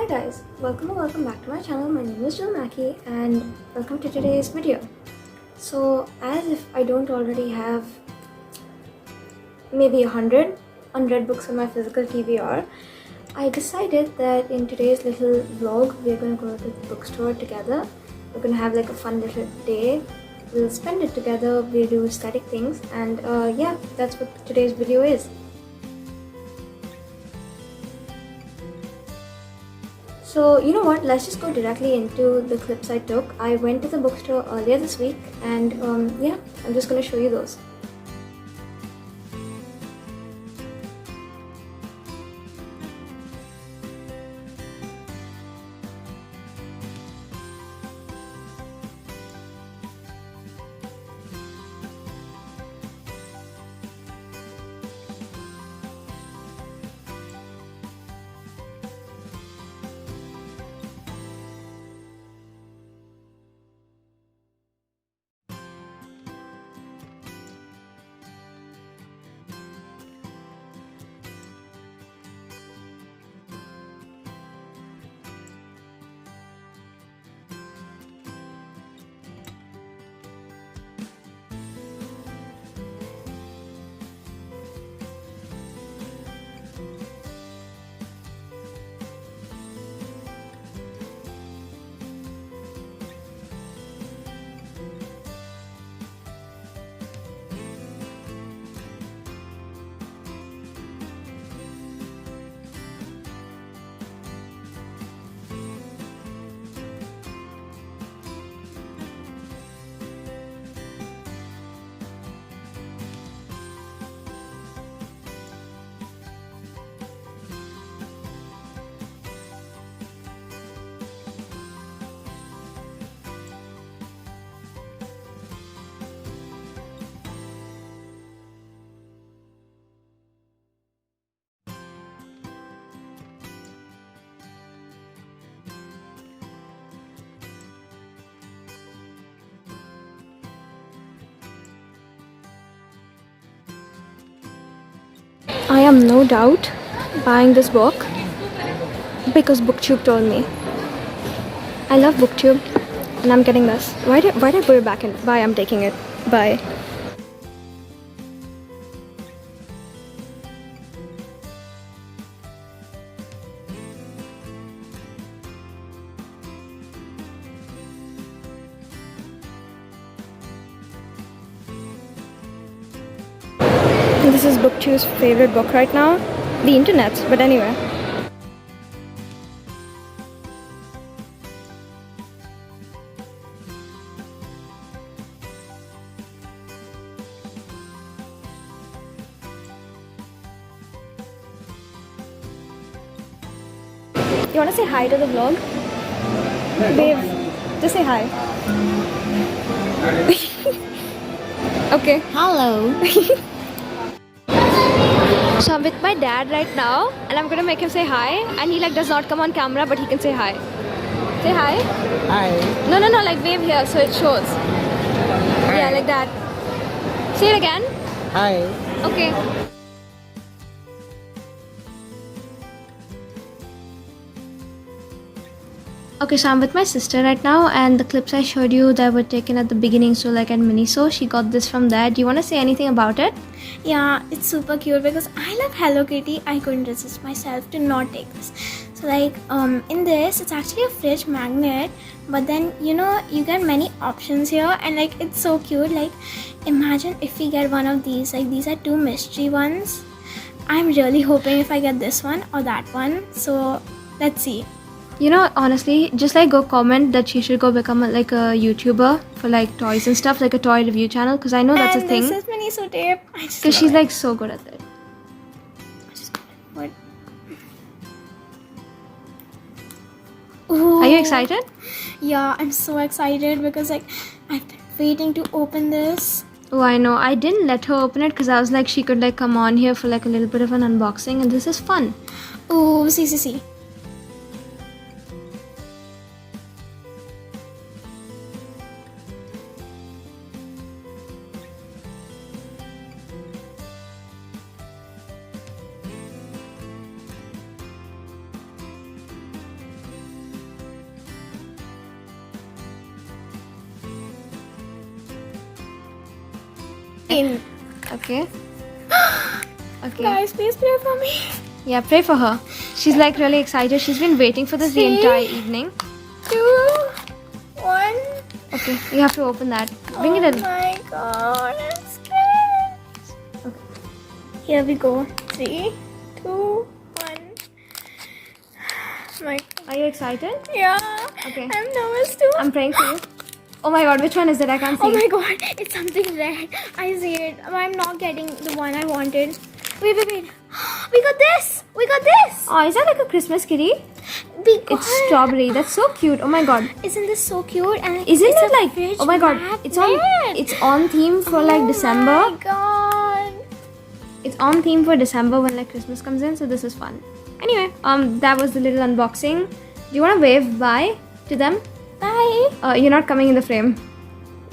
Hi guys, welcome or welcome back to my channel. My name is Mackie and welcome to today's video. So as if I don't already have maybe 100 books on my physical TBR, I decided that in today's little vlog we're going to go to the bookstore together. We're going to have like a fun little day. We'll spend it together, we'll do static things, and yeah, that's what today's video is. So you know what, let's just go directly into the clips I took. I went to the bookstore earlier this week and yeah, I'm just going to show you those. I am no doubt buying this book because booktube told me. I love booktube and I'm getting this. Why did I put it back in? Bye, I'm taking it. Bye. This is booktube's favorite book right now. The internet, but anyway. You wanna say hi to the vlog? Babe, just say hi. Okay. Hello. So I'm with my dad right now and I'm gonna make him say hi, and he like does not come on camera but he can say hi. Say hi. Hi. No, like wave here so it shows. Hi. Yeah, like that. Say it again. Hi. Okay. Okay, so I'm with my sister right now and the clips I showed you that were taken at the beginning, so like at Miniso, she got this from there. Do you want to say anything about it? Yeah, it's super cute because I love Hello Kitty. I couldn't resist myself to not take this. So like in this, it's actually a fridge magnet, but then you know you get many options here and like it's so cute. Like imagine if we get one of these. Like these are two mystery ones. I'm really hoping if I get this one or that one. So let's see. You know, honestly, just like go comment that she should go become like a YouTuber for like toys and stuff, like a toy review channel, because I know that's and a thing. this is Miniso tape. Because she's like so good at it. What? Are you excited? Yeah, I'm so excited because like I've been waiting to open this. Oh, I know. I didn't let her open it because I was like she could like come on here for like a little bit of an unboxing, and this is fun. Oh, see. Okay. Okay. Guys, please pray for me. Yeah, pray for her. She's like really excited. She's been waiting for this the 3, entire evening. 2, 1. Okay, you have to open that. Bring it Oh in. my god, I'm scared. Okay. Here we go. 3, 2, 1. My Are you excited? yeah. Okay. I'm nervous too. I'm praying for you. Oh my god, which one is it? I can't see. Oh my god, it's something red. I see it. But I'm not getting the one I wanted. Wait. We got this. We got this. Oh, is that like a Christmas kitty? We got It's strawberry. That's so cute. Oh my god. Isn't this so cute? And Isn't it's it a like? fridge Oh my god. magnet. It's on theme for like December. Oh my god. It's on theme for December when like Christmas comes in. So this is fun. Anyway, that was the little unboxing. Do you want to wave bye to them? Bye. You're not coming in the frame.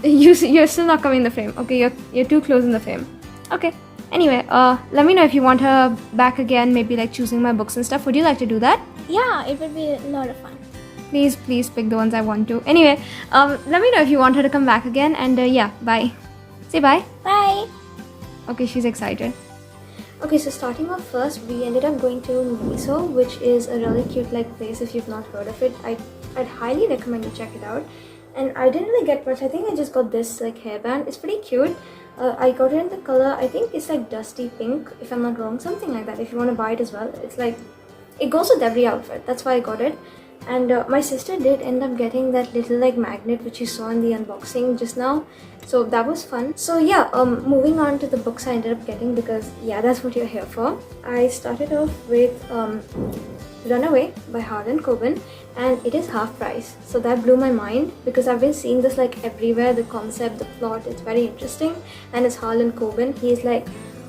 You're still not coming in the frame. Okay, you're too close in the frame. Okay. Anyway, let me know if you want her back again. Maybe like choosing my books and stuff. Would you like to do that? Yeah, it would be a lot of fun. Please pick the ones I want to. Anyway, let me know if you want her to come back again. And yeah, bye. Say bye. Bye. Okay, she's excited. Okay, so starting off first, we ended up going to Miso, which is a really cute like place. If you've not heard of it, I'd highly recommend you check it out. And I didn't really get much. I think I just got this like hairband. It's pretty cute. I got it in the color, I think it's like dusty pink, if I'm not wrong, something like that. If you want to buy it as well, it's like, it goes with every outfit. That's why I got it. And my sister did end up getting that little like magnet which you saw in the unboxing just now. So that was fun. So yeah, moving on to the books I ended up getting, because yeah, that's what you're here for. I started off with Runaway by Harlan Coben, and it is half price. So that blew my mind, because I've been seeing this like everywhere, the concept, the plot, it's very interesting. And it's Harlan Coben. He's like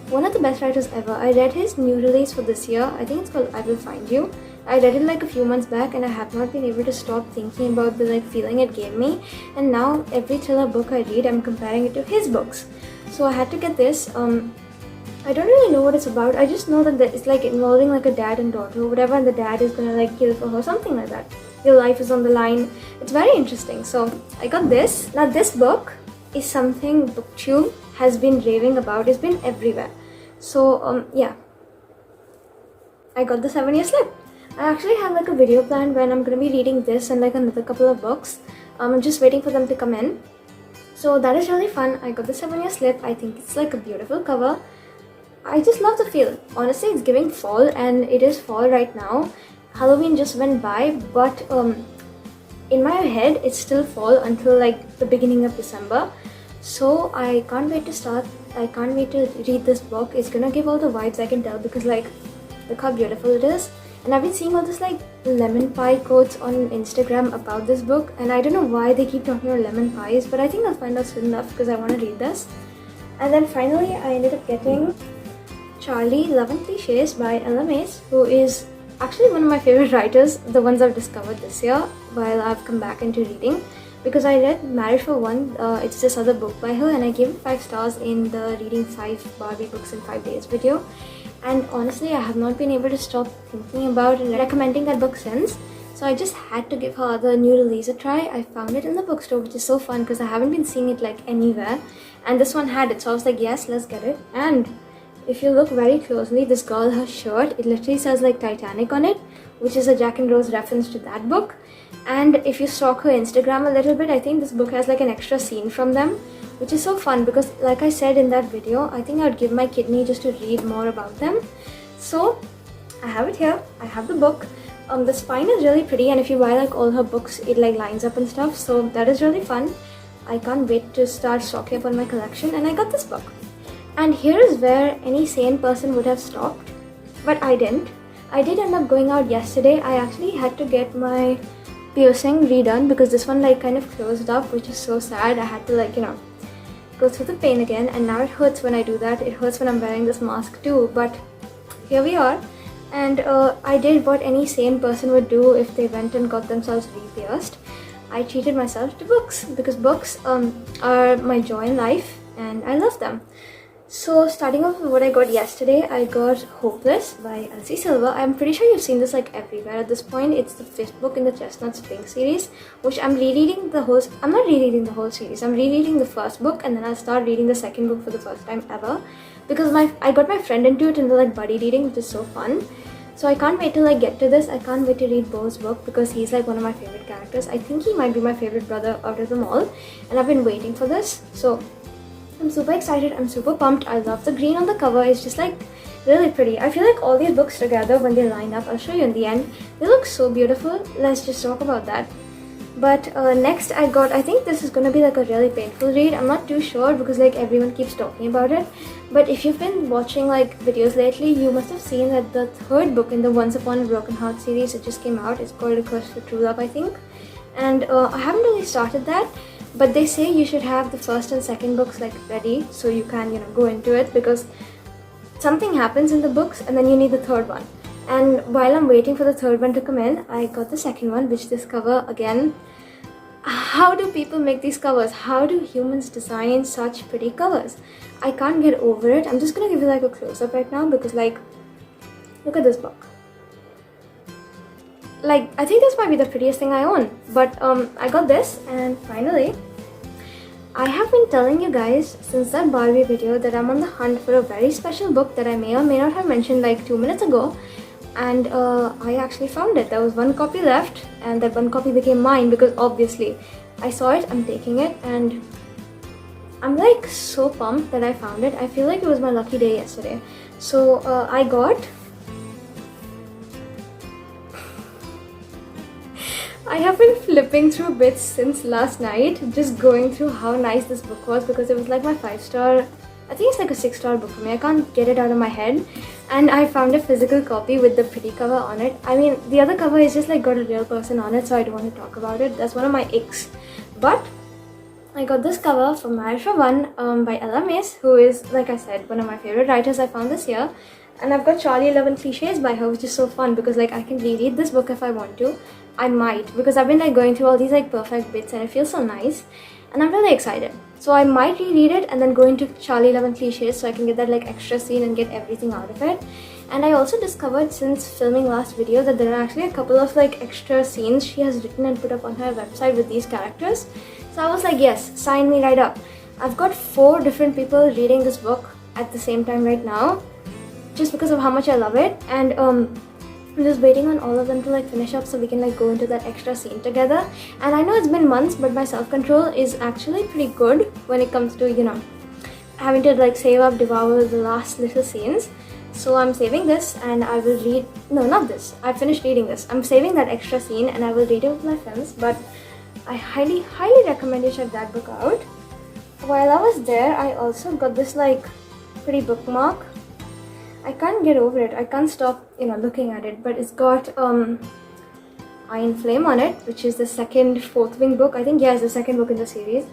one of the best writers ever. I read his new release for this year. I think it's called I Will Find You. I read it like a few months back, and I have not been able to stop thinking about the like feeling it gave me. And now every thriller book I read, I'm comparing it to his books. So I had to get this. I don't really know what it's about. I just know that it's like involving like a dad and daughter or whatever, and the dad is gonna like kill for her, something like that. Your life is on the line. It's very interesting. So I got this. Now this book is something BookTube has been raving about. It's been everywhere. So yeah, I got the 7-year slip. I actually have like a video planned when I'm gonna be reading this and like another couple of books. I'm just waiting for them to come in. So that is really fun. I got the 7-year slip. I think it's like a beautiful cover. I just love the feel. Honestly, it's giving fall, and it is fall right now. Halloween just went by, but in my head, it's still fall until like the beginning of December. So I can't wait to start. I can't wait to read this book. It's gonna give all the vibes, I can tell, because like, look how beautiful it is. And I've been seeing all this like lemon pie quotes on Instagram about this book, and I don't know why they keep talking about lemon pies, but I think I'll find out soon enough because I want to read this. And then finally, I ended up getting Charlie, Love and Clichés by Ella Mace, who is actually one of my favorite writers, the ones I've discovered this year while I've come back into reading. Because I read Married for One, it's this other book by her, and I gave it 5 stars in the reading 5 Barbie books in 5 days video. And honestly, I have not been able to stop thinking about and recommending that book since. So I just had to give her the new release a try. I found it in the bookstore, which is so fun because I haven't been seeing it like anywhere. And this one had it, so I was like, yes, let's get it. And if you look very closely, this girl, her shirt, it literally says like Titanic on it, which is a Jack and Rose reference to that book. And if you stalk her Instagram a little bit, I think this book has like an extra scene from them, which is so fun because like I said in that video, I think I would give my kidney just to read more about them. So I have it here. I have the book. The spine is really pretty, and if you buy like all her books, it like lines up and stuff, so that is really fun. I can't wait to start stocking up on my collection, and I got this book. And here is where any sane person would have stopped, but I didn't. I did end up going out yesterday. I actually had to get my piercing redone because this one like kind of closed up, which is so sad. I had to like, you know, go through the pain again, and now it hurts when I do that. It hurts when I'm wearing this mask too, but here we are. And I did what any sane person would do if they went and got themselves re-pierced. I treated myself to books because books are my joy in life and I love them. So starting off with what I got yesterday, I got Hopeless by Elsie Silver. I'm pretty sure you've seen this like everywhere at this point. It's the fifth book in the Chestnut Spring series, which I'm rereading the whole... I'm not rereading the whole series. I'm rereading the first book and then I'll start reading the second book for the first time ever. Because I got my friend into it in the like buddy reading, which is so fun. So I can't wait to like get to this. I can't wait to read Bo's book because he's like one of my favorite characters. I think he might be my favorite brother out of them all. And I've been waiting for this. So I'm super excited. I'm super pumped. I love the green on the cover. It's just like really pretty. I feel like all these books together when they line up, I'll show you in the end, they look so beautiful. Let's just talk about that. But next I got, I think this is going to be like a really painful read. I'm not too sure because like everyone keeps talking about it. But if you've been watching like videos lately, you must have seen that the third book in the Once Upon a Broken Heart series, it just came out. It's called A Curse for True Love, I think. And I haven't really started that. But they say you should have the first and second books like ready so you can, go into it because something happens in the books and then you need the third one. And while I'm waiting for the third one to come in, I got the second one, which this cover again. How do people make these covers? How do humans design such pretty covers? I can't get over it. I'm just gonna give you like a close-up right now because like, look at this book. Like, I think this might be the prettiest thing I own. But I got this and finally, I have been telling you guys since that Barbie video that I'm on the hunt for a very special book that I may or may not have mentioned like 2 minutes ago. And I actually found it. There was one copy left and that one copy became mine because obviously I saw it, I'm taking it, and I'm like so pumped that I found it. I feel like it was my lucky day yesterday. So I have been flipping through bits since last night, just going through how nice this book was because it was like my 5-star, I think it's like a 6-star book for me. I can't get it out of my head. And I found a physical copy with the pretty cover on it. I mean, the other cover is just like got a real person on it, so I don't want to talk about it. That's one of my icks. But I got this cover from Marriage for One by Ella Mace, who is, like I said, one of my favorite writers I found this year. And I've got Charlie 11 Cliches by her, which is so fun because like I can reread this book if I want to. I might, because I've been like going through all these like perfect bits and it feels so nice. And I'm really excited. So I might reread it and then go into Charlie 11 Cliches so I can get that like extra scene and get everything out of it. And I also discovered since filming last video that there are actually a couple of like extra scenes she has written and put up on her website with these characters. So I was like, yes, sign me right up. I've got 4 different people reading this book at the same time right now just because of how much I love it. And I'm just waiting on all of them to like finish up so we can like go into that extra scene together. And I know it's been months, but my self-control is actually pretty good when it comes to, having to like save up, devour the last little scenes. So I'm saving this and I will read, no, not this, I finished reading this. I'm saving that extra scene and I will read it with my friends, but I highly recommend you check that book out. While I was there, I also got this like pretty bookmark. I can't get over it. I can't stop, looking at it. But it's got Iron Flame on it, which is the second Fourth Wing book. I think, yeah, it's the second book in the series.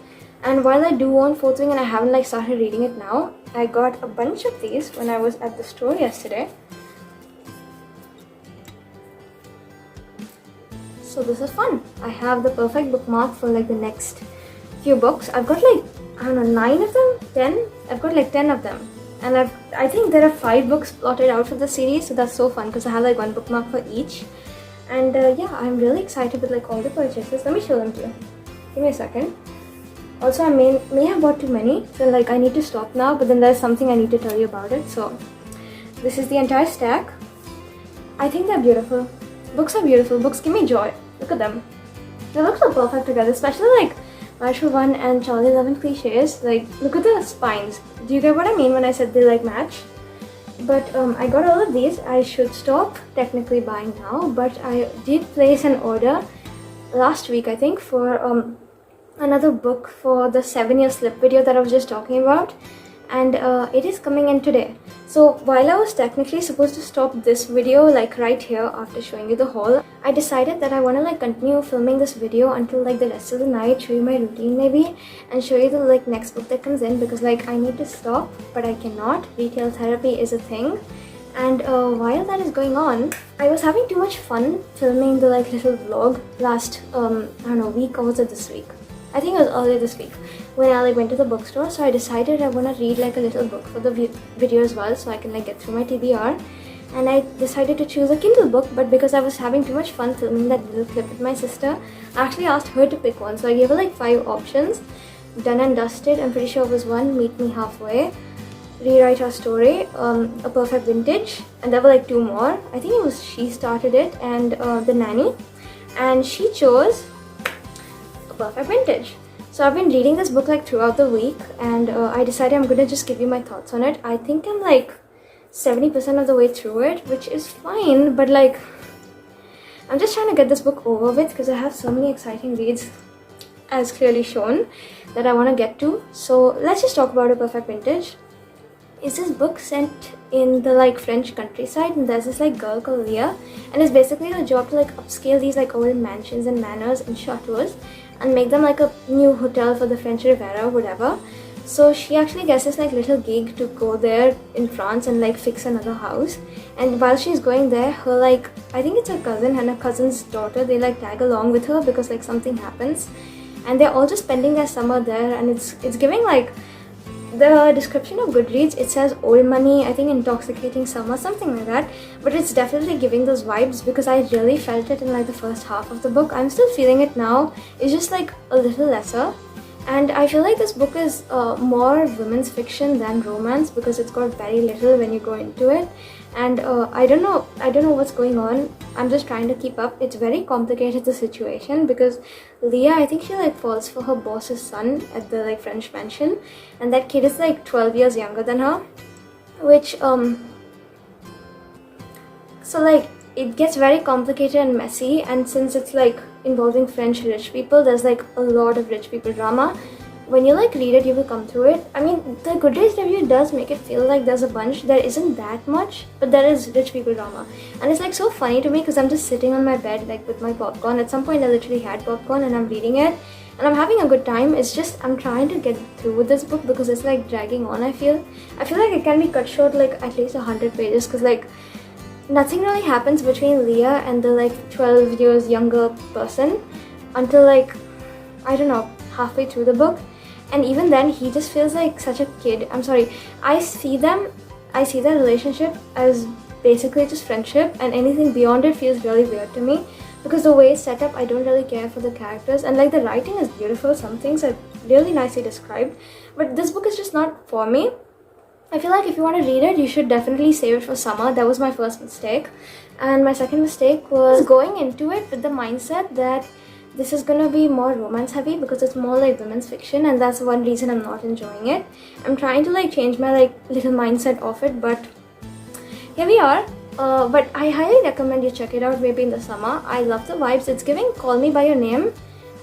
And while I do own Fourth Wing and I haven't like started reading it now, I got a bunch of these when I was at the store yesterday. So this is fun. I have the perfect bookmark for like the next few books. I've got like, I don't know, 9 of them? 10? I've got like 10 of them. And I think there are 5 books plotted out for the series, so that's so fun because I have like one bookmark for each. And yeah, I'm really excited with like all the purchases. Let me show them to you. Give me a second. Also, I may have bought too many, so like I need to stop now, but then there's something I need to tell you about it. So this is the entire stack. I think they're beautiful. Books are beautiful. Books give me joy. Look at them. They look so perfect together, especially like Marriage for One and Charlie 11 Cliches. Like, look at the spines. Do you get what I mean when I said they like match? But I got all of these. I should stop technically buying now, but I did place an order last week, I think, for another book for the 7-year slip video that I was just talking about, and it is coming in today. So while I was technically supposed to stop this video like right here after showing you the haul, I decided that I want to like continue filming this video until like the rest of the night, show you my routine maybe, and show you the like next book that comes in, because like I need to stop but I cannot. Retail therapy is a thing. And while that is going on, I was having too much fun filming the like little vlog last I don't know, week, or was it this week? I think it was earlier this week when I like went to the bookstore. So I decided I want to read like a little book for the video as well, so I can like get through my TBR. And I decided to choose a Kindle book, but because I was having too much fun filming that little clip with my sister, I actually asked her to pick one. So I gave her like 5 options. Done and Dusted, I'm pretty sure it was one. Meet Me Halfway, Rewrite Our Story, A Perfect Vintage, and there were like 2 more. I think it was She Started It and The Nanny, and she chose A Perfect Vintage. So I've been reading this book like throughout the week, and I decided I'm gonna just give you my thoughts on it. I think I'm like 70% of the way through it, which is fine, but like I'm just trying to get this book over with because I have so many exciting reads, as clearly shown, that I want to get to. So let's just talk about A Perfect Vintage. Is this book set in the like French countryside, and there's this like girl called Leah, and it's basically her job to like upscale these like old mansions and manors and chateaus and make them like a new hotel for the French Riviera or whatever. So she actually gets this like little gig to go there in France and like fix another house. And while she's going there, her like, I think it's her cousin and her cousin's daughter, they like tag along with her because like something happens. And they're all just spending their summer there, and it's giving like, the description of Goodreads, it says old money, I think intoxicating summer, something like that. But it's definitely giving those vibes because I really felt it in like the first half of the book. I'm still feeling it now. It's just like a little lesser. And I feel like this book is more women's fiction than romance because it's got very little when you go into it. And I don't know what's going on. I'm just trying to keep up. It's very complicated, the situation, because Leah, I think she like falls for her boss's son at the like French mansion, and that kid is like 12 years younger than her, which so like it gets very complicated and messy. And since it's like involving French rich people, there's like a lot of rich people drama. When you like read it, you will come through it. I mean, the Goodreads review does make it feel like there's a bunch. There isn't that much, but there is rich people drama. And it's like so funny to me because I'm just sitting on my bed like with my popcorn. At some point I literally had popcorn and I'm reading it and I'm having a good time. It's just I'm trying to get through with this book because it's like dragging on. I feel like it can be cut short like at least 100 pages because like nothing really happens between Leah and the like 12 years younger person until like, I don't know, halfway through the book. And even then he just feels like such a kid. I'm sorry, I see their relationship as basically just friendship, and anything beyond it feels really weird to me because the way it's set up, I don't really care for the characters, and like the writing is beautiful, some things are really nicely described, but this book is just not for me. I feel like if you want to read it, you should definitely save it for summer. That was my first mistake. And my second mistake was going into it with the mindset that this is gonna be more romance heavy because it's more like women's fiction, and that's one reason I'm not enjoying it. I'm trying to like change my like little mindset of it, but here we are. But I highly recommend you check it out maybe in the summer. I love the vibes. It's giving Call Me By Your Name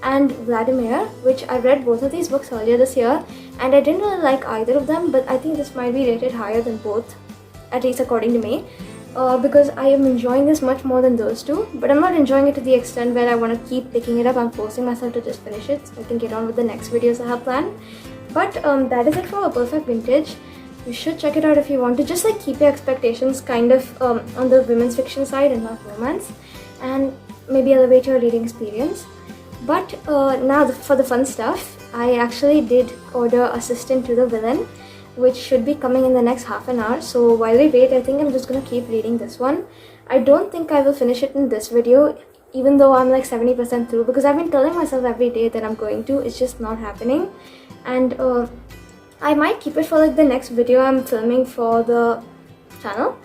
and Vladimir, which I read both of these books earlier this year, and I didn't really like either of them, but I think this might be rated higher than both, at least according to me. Because I am enjoying this much more than those two, but I'm not enjoying it to the extent where I want to keep picking it up. I'm forcing myself to just finish it so I can get on with the next videos I have planned. But that is it for A Perfect Vintage. You should check it out if you want to. Just like keep your expectations kind of on the women's fiction side and not romance, and maybe elevate your reading experience. But now for the fun stuff, I actually did order Assistant to the Villain, which should be coming in the next half an hour. So while we wait, I think I'm just gonna keep reading this one. I don't think I will finish it in this video, even though I'm like 70% through, because I've been telling myself every day that I'm going to. It's just not happening. And I might keep it for like the next video I'm filming for the channel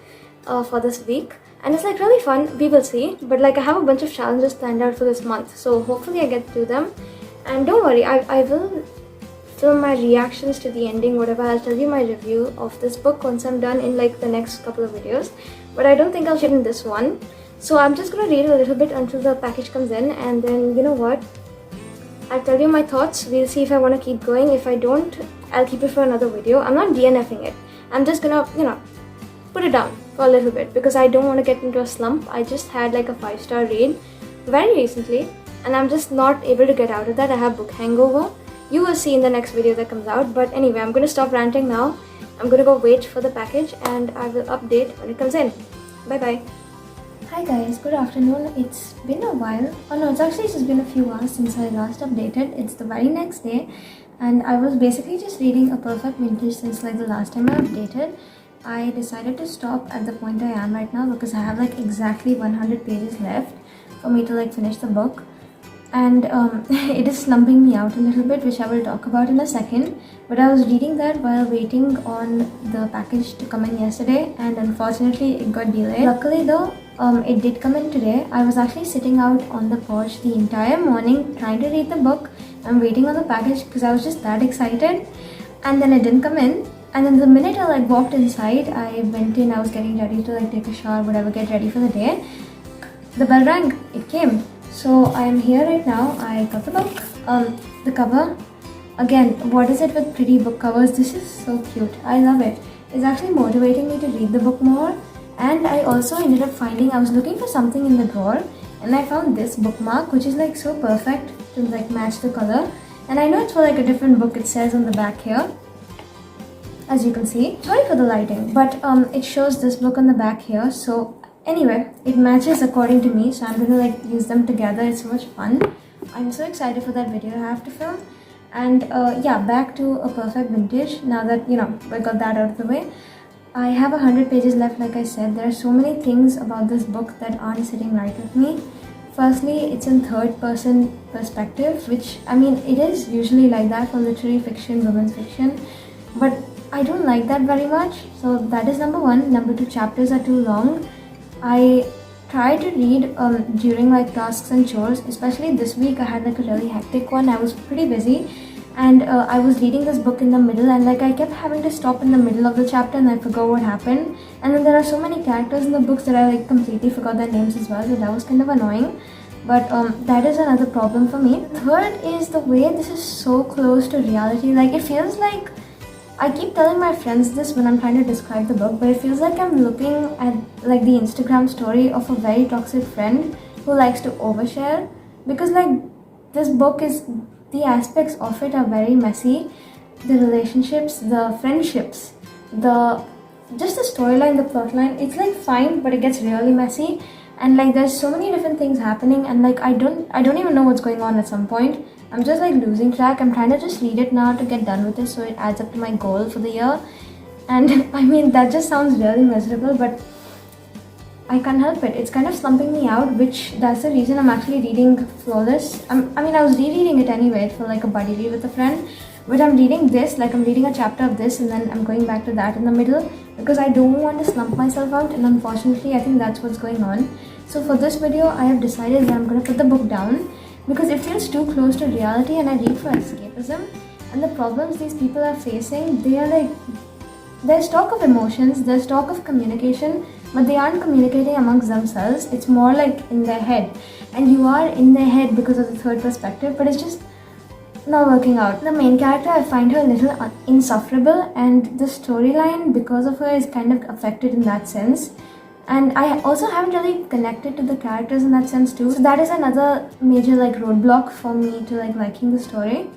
for this week. And it's like really fun, we will see. But like I have a bunch of challenges planned out for this month, so hopefully I get through them. And don't worry, I will film my reactions to the ending, whatever. I'll tell you my review of this book once I'm done in like the next couple of videos, but I don't think I'll share in this one. So I'm just gonna read a little bit until the package comes in, and then you know what, I'll tell you my thoughts. We'll see if I want to keep going. If I don't, I'll keep it for another video. I'm not DNFing it. I'm just gonna, you know, put it down for a little bit because I don't want to get into a slump. I just had like a 5-star read very recently, and I'm just not able to get out of that. I have book hangover. You will see in the next video that comes out. But anyway, I'm going to stop ranting now. I'm going to go wait for the package and I will update when it comes in. Bye bye. Hi guys, good afternoon. It's been a while. Oh no, it's actually just been a few hours since I last updated. It's the very next day, and I was basically just reading A Perfect Vintage since like the last time I updated. I decided to stop at the point I am right now because I have like exactly 100 pages left for me to like finish the book. And it is slumping me out a little bit, which I will talk about in a second. But I was reading that while waiting on the package to come in yesterday, and unfortunately it got delayed. Luckily though, it did come in today. I was actually sitting out on the porch the entire morning trying to read the book and waiting on the package because I was just that excited. And then it didn't come in. And then the minute I like walked inside, I went in, I was getting ready to like take a shower, whatever, get ready for the day. The bell rang, it came. So I am here right now. I got the book. The cover. Again, what is it with pretty book covers? This is so cute. I love it. It's actually motivating me to read the book more. And I also ended up finding, I was looking for something in the drawer and I found this bookmark, which is like so perfect to like match the color. And I know it's for like a different book, it says on the back here, as you can see. Sorry for the lighting, but it shows this book on the back here. So anyway, it matches according to me, so I'm gonna like use them together. It's so much fun. I'm so excited for that video I have to film. And yeah, back to A Perfect Vintage. Now that, you know, I got that out of the way, I have 100 pages left. Like I said, there are so many things about this book that aren't sitting right with me. Firstly, it's in third person perspective, which, I mean, it is usually like that for literary fiction, women's fiction, but I don't like that very much. So that is number one. Number two, chapters are too long. I tried to read during like tasks and chores, especially this week I had like a really hectic one. I was pretty busy and I was reading this book in the middle and like I kept having to stop in the middle of the chapter and I forgot what happened. And then there are so many characters in the books that I like completely forgot their names as well, so that was kind of annoying. But that is another problem for me. Third is the way this is so close to reality. Like it feels like, I keep telling my friends this when I'm trying to describe the book, but it feels like I'm looking at like the Instagram story of a very toxic friend who likes to overshare. Because like this book is, the aspects of it are very messy. The relationships, the friendships, just the storyline, the plotline, it's like fine, but it gets really messy. And like there's so many different things happening and like I don't even know what's going on at some point. I'm just like losing track. I'm trying to just read it now to get done with it so it adds up to my goal for the year. And I mean, that just sounds really miserable, but I can't help it. It's kind of slumping me out, which that's the reason I'm actually reading Flawless. I mean, I was rereading it anyway for like a buddy read with a friend, but I'm reading this, like I'm reading a chapter of this and then I'm going back to that in the middle because I don't want to slump myself out, and unfortunately I think that's what's going on. So for this video, I have decided that I'm going to put the book down because it feels too close to reality and I read for escapism. And the problems these people are facing, they are like, there's talk of emotions, there's talk of communication, but they aren't communicating amongst themselves. It's more like in their head. And you are in their head because of the third perspective, but it's just not working out. The main character, I find her a little insufferable, and the storyline because of her is kind of affected in that sense. And I also haven't really connected to the characters in that sense too. So that is another major like roadblock for me to like liking the story.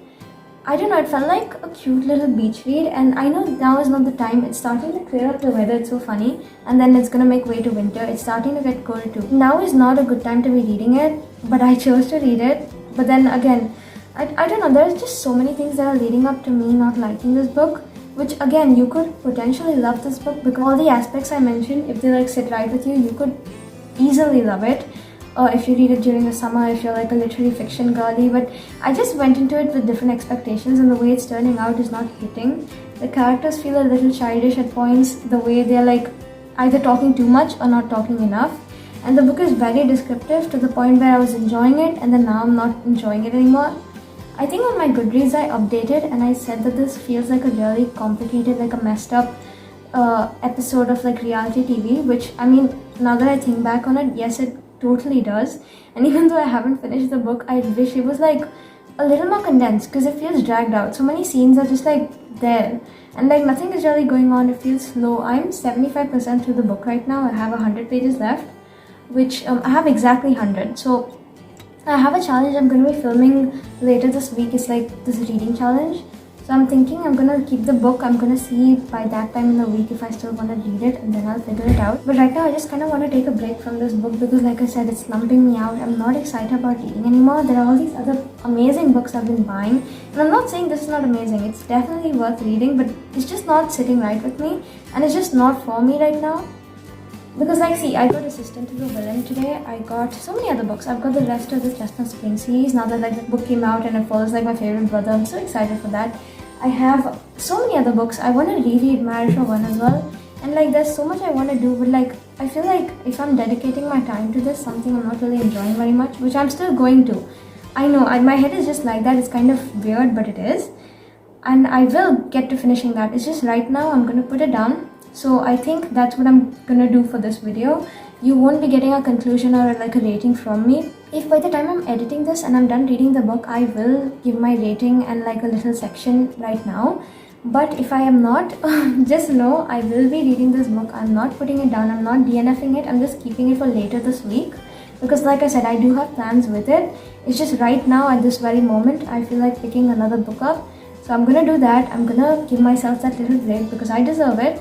I don't know, it felt like a cute little beach read, and I know now is not the time. It's starting to clear up the weather, it's so funny, and then it's gonna make way to winter. It's starting to get cold too. Now is not a good time to be reading it, but I chose to read it. But then again, I don't know, there's just so many things that are leading up to me not liking this book, which again, you could potentially love this book because all the aspects I mentioned, if they like sit right with you, you could easily love it. If you read it during the summer, if you're like a literary fiction girly. But I just went into it with different expectations, and the way it's turning out is not hitting. The characters feel a little childish at points, the way they're like either talking too much or not talking enough. And the book is very descriptive to the point where I was enjoying it and then now I'm not enjoying it anymore. I think on my Goodreads I updated and I said that this feels like a really complicated, like a messed up episode of like reality TV, which I mean, now that I think back on it, yes, it totally does. And even though I haven't finished the book, I wish it was like a little more condensed because it feels dragged out. So many scenes are just like there and like nothing is really going on. It feels slow. I'm 75% through the book right now. I have 100 pages left, which I have exactly 100. So I have a challenge I'm going to be filming later this week. It's like this reading challenge. So I'm thinking I'm gonna keep the book. I'm gonna see by that time in the week if I still want to read it, and then I'll figure it out. But right now I just kind of want to take a break from this book because like I said, it's slumping me out. I'm not excited about reading anymore. There are all these other amazing books I've been buying, and I'm not saying this is not amazing. It's definitely worth reading, but it's just not sitting right with me, and it's just not for me right now. Because like, see, I got Assistant to the Villain today. I got so many other books. I've got the rest of the Chestnut Spring series now that like the book came out and it follows like my favorite brother. I'm so excited for that. I have so many other books. I want to reread Marriage for One as well. And like there's so much I want to do, but like I feel like if I'm dedicating my time to this, something I'm not really enjoying very much, which I'm still going to. I know, my head is just like that. It's kind of weird, but it is. And I will get to finishing that. It's just right now I'm going to put it down. So I think that's what I'm gonna do for this video. You won't be getting a conclusion or like a rating from me. If by the time I'm editing this and I'm done reading the book, I will give my rating and like a little section right now. But if I am not, just know I will be reading this book. I'm not putting it down. I'm not DNFing it. I'm just keeping it for later this week. Because like I said, I do have plans with it. It's just right now at this very moment, I feel like picking another book up. So I'm gonna do that. I'm gonna give myself that little break because I deserve it.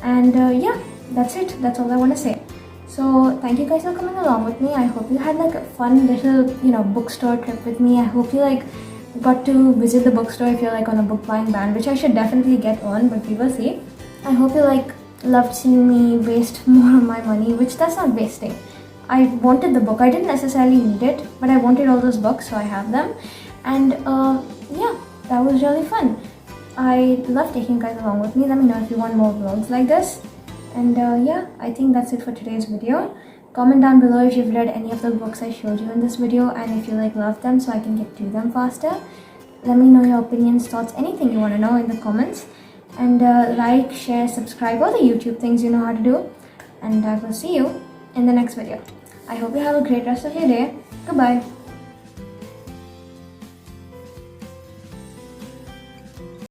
And yeah, that's it. That's all I want to say. So thank you guys for coming along with me. I hope you had like a fun little, bookstore trip with me. I hope you like got to visit the bookstore if you're like on a book buying ban, which I should definitely get on, but we will see. I hope you like loved seeing me waste more of my money, which that's not wasting. I wanted the book. I didn't necessarily need it, but I wanted all those books, so I have them. And yeah, that was really fun. I love taking you guys along with me. Let me know if you want more vlogs like this. And yeah, I think that's it for today's video. Comment down below if you've read any of the books I showed you in this video and if you like love them so I can get to them faster. Let me know your opinions, thoughts, anything you want to know in the comments. And like, share, subscribe, all the YouTube things you know how to do. And I will see you in the next video. I hope you have a great rest of your day. Goodbye.